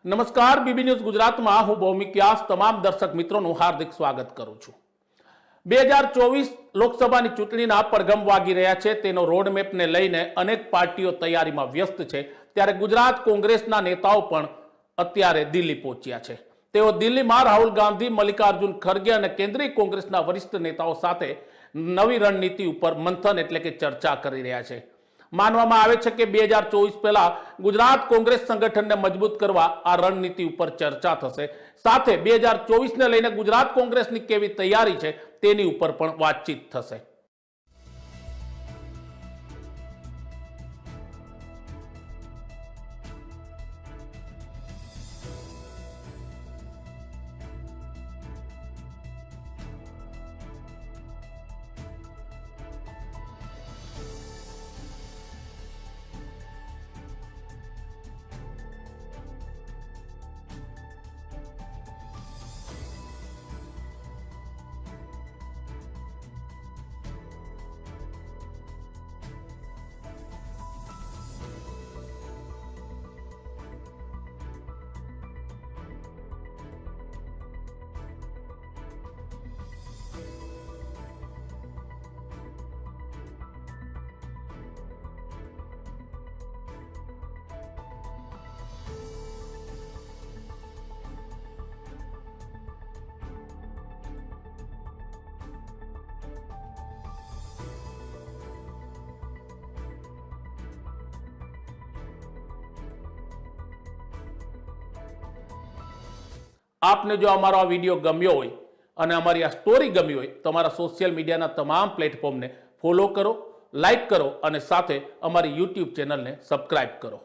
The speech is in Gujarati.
નમસ્કાર, બીબી ન્યૂઝ ગુજરાતમાં હું ભૌમિક વ્યાસ તમામ દર્શક મિત્રોનું હાર્દિક સ્વાગત કરું છું। 2024 લોકસભાની ચૂંટણીના પડઘમ વાગી રહ્યા છે, તેનો રોડમેપને લઈને અનેક પાર્ટીઓ તૈયારીમાં વ્યસ્ત છે। ત્યારે ગુજરાત કોંગ્રેસના નેતાઓ પણ અત્યારે દિલ્હી પહોંચ્યા છે। તેઓ દિલ્હીમાં રાહુલ ગાંધી, મલ્લિકાર્જુન ખરગે અને કેન્દ્રીય કોંગ્રેસના વરિષ્ઠ નેતાઓ સાથે નવી રણનીતિ ઉપર મંથન એટલે કે ચર્ચા કરી રહ્યા છે। માનવામાં આવે છે કે 2024 પહેલા ગુજરાત કોંગ્રેસ સંગઠનને મજબૂત કરવા આ રણનીતિ ઉપર ચર્ચા થશે। સાથે 2024 ને લઈને ગુજરાત કોંગ્રેસની કેવી તૈયારી છે તેની ઉપર પણ વાતચીત થશે। आपने जो अमारो आ वीडियो गम्यो होय अने अमारी आ स्टोरी गमी होय तो अमारा सोशल मीडिया तमाम प्लेटफॉर्म ने फॉलो करो, लाइक करो और साथे अमारी यूट्यूब चैनल ने सब्सक्राइब करो।